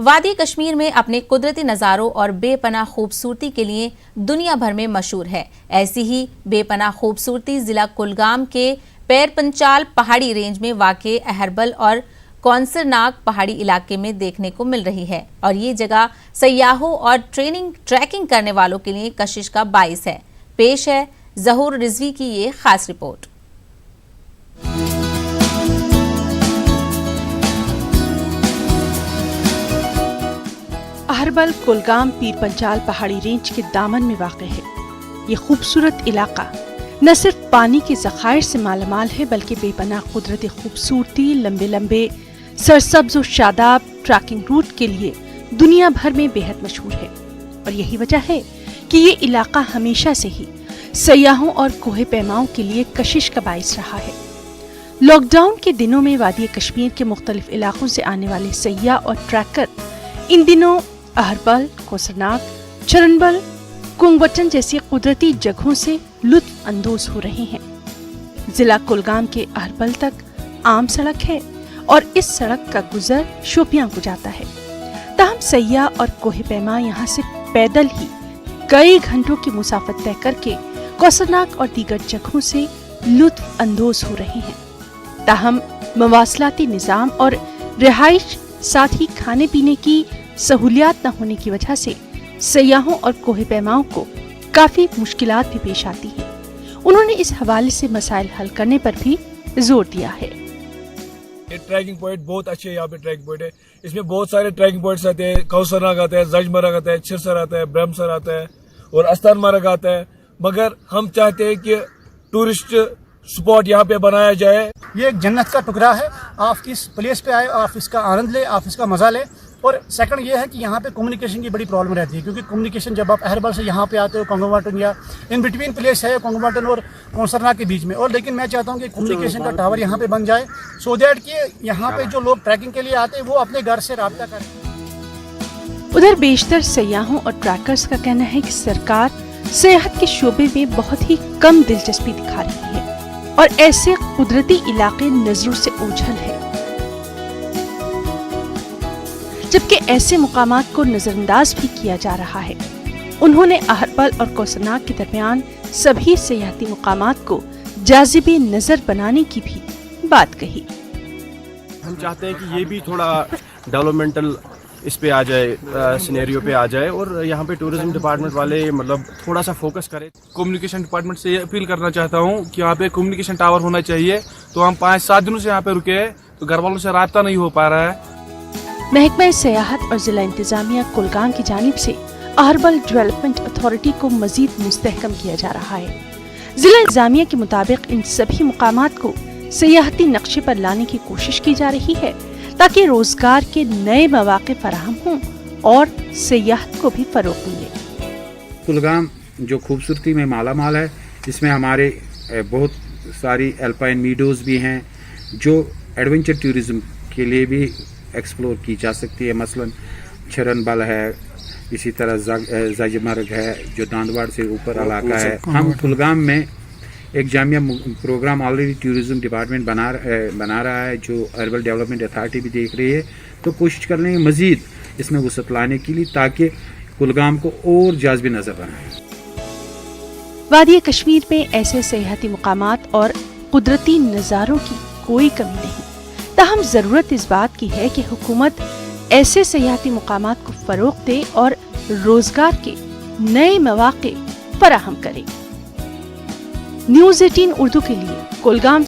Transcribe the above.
وادی کشمیر میں اپنے قدرتی نظاروں اور بے پناہ خوبصورتی کے لیے دنیا بھر میں مشہور ہے۔ ایسی ہی بے پناہ خوبصورتی ضلع کلگام کے پیر پنچال پہاڑی رینج میں واقع اہربل اور کونسرناگ پہاڑی علاقے میں دیکھنے کو مل رہی ہے، اور یہ جگہ سیاحوں اور ٹریکنگ کرنے والوں کے لیے کشش کا باعث ہے۔ پیش ہے ظہور رضوی کی یہ خاص رپورٹ۔ اہربل کلگام پیر پنچال پہاڑی رینج کے دامن میں واقع ہے۔ یہ خوبصورت علاقہ نہ صرف پانی کے ذخائر سے مالا مال ہے، بلکہ بے پناہ قدرتی خوبصورتی، لمبے لمبے سرسبز و شاداب ٹریکنگ روٹ کے لیے دنیا بھر میں بے حد مشہور ہے، اور یہی وجہ ہے کہ یہ علاقہ ہمیشہ سے ہی سیاحوں اور کوہ پیماؤں کے لیے کشش کا باعث رہا ہے۔ لاک ڈاؤن کے دنوں میں وادی کشمیر کے مختلف علاقوں سے آنے والے سیاح اور ٹریکر ان دنوں اہربل، کونسرناگ، چرنبل، کنگوٹن جیسی قدرتی جگہوں سے لطف اندوز ہو رہے ہیں۔ ضلع کلگام کے اہربل تک عام سڑک ہے، اور اس سڑک کا گزر شوپیاں کو جاتا ہے۔ تاہم سیاح اور کوہ پیما یہاں سے پیدل ہی کئی گھنٹوں کی مسافت طے کر کے کونسرناگ اور دیگر جگہوں سے لطف اندوز ہو رہے ہیں۔ تاہم مواصلاتی نظام اور رہائش، ساتھ ہی کھانے پینے کی سہولیات نہ ہونے کی وجہ سے سیاحوں اور کوہ پیماؤں کو کافی مشکلات بھی پیش آتی ہیں۔ انہوں نے اس حوالے سے مسائل حل کرنے پر بھی زور دیا ہے۔ یہ ٹریکنگ پوائنٹ بہت اچھے ہیں، یہاں پہ ٹریکنگ پوائنٹ ہے، اس میں بہت سارے ٹریکنگ پوائنٹس آتے ہیں۔ کونسرناگ آتا ہے، زج مرگ آتا ہے، چھرسر آتا ہے، برہمسر آتا ہے اور استان مرگ آتا ہے، مگر ہم چاہتے ہیں کہ ٹورسٹ سپاٹ یہاں پہ بنایا جائے۔ یہ ایک جنت کا ٹکڑا ہے، آپ اس پلیس پہ آئے، آپ اس کا آنند لیں، آپ اس کا مزہ لیں۔ اور سیکنڈ یہ ہے کہ یہاں پہ کمیونیکیشن کی بڑی پرابلم رہتی ہے، کیونکہ کمیونیکیشن جب آپ اہربل سے یہاں پہ آتے ہو، کنگواٹن یا ان بٹوین پلیس ہے کنگواٹن اور کونسرناگ کے بیچ میں، اور لیکن میں چاہتا ہوں کہ کمیونیکیشن کا ٹاور یہاں پہ بن جائے، سو دیٹ کہ یہاں پہ جو لوگ ٹریکنگ کے لیے آتے ہیں وہ اپنے گھر سے رابطہ کریں۔ ادھر بیشتر سیاحوں اور ٹریکرز کا کہنا ہے کہ سرکار سیاحت کے شعبے میں بہت ہی کم دلچسپی دکھا رہی ہے، اور ایسے قدرتی علاقے نظروں سے اوجھل ہے، جبکہ ایسے مقامات کو نظر انداز بھی کیا جا رہا ہے۔ انہوں نے اہربل اور کونسرناگ کے درمیان سبھی سیاحتی مقامات کو جاذب نظر بنانے کی بھی بات کہی۔ ہم چاہتے ہیں کہ یہ بھی تھوڑا ڈیولپمنٹل اس پہ آ جائے، سینیریو پہ آ جائے، اور یہاں پہ ٹورزم ڈپارٹمنٹ والے مطلب تھوڑا سا فوکس کرے۔ کمیونیکیشن ڈپارٹمنٹ سے یہ اپیل کرنا چاہتا ہوں کہ یہاں پہ کمیونیکیشن ٹاور ہونا چاہیے، تو ہم 5-7 دنوں سے یہاں پہ رکے ہیں تو گھر والوں سے رابطہ نہیں ہو پا رہا ہے۔ محکمہ سیاحت اور ضلع انتظامیہ کلگام کی جانب سے اہربل ڈیولپمنٹ اتھارٹی کو مزید مستحکم کیا جا رہا ہے۔ ضلع انتظامیہ کے مطابق ان سبھی مقامات کو سیاحتی نقشے پر لانے کی کوشش کی جا رہی ہے، تاکہ روزگار کے نئے مواقع فراہم ہوں اور سیاحت کو بھی فروغ ملے۔ کلگام جو خوبصورتی میں مالا مال ہے، اس میں ہمارے بہت ساری الپائن میڈوز بھی ہیں جو ایڈونچر ٹورزم کے لیے بھی ایکسپلور کی جا سکتی ہے، مثلا چھرنبل ہے، اسی طرح زج مرگ ہے جو داندواڑ سے اوپر علاقہ ہے۔ ہم کلگام میں ایک جامعہ پروگرام آلریڈی ٹورزم ڈپارٹمنٹ بنا رہا ہے، جو اہربل ڈیولپمنٹ اتھارٹی بھی دیکھ رہی ہے، تو کوشش کر رہے ہیں مزید اس میں وسعت لانے کے لیے، تاکہ کلگام کو اور جاذب نظر بنائے۔ وادی کشمیر میں ایسے سیاحتی مقامات اور قدرتی نظاروں کی کوئی کمی نہیں، تاہم ضرورت اس بات کی ہے کہ حکومت ایسے سیاحتی مقامات کو فروغ دے اور روزگار کے نئے مواقع فراہم کرے۔ نیوز 18 اردو کے لیے کلگام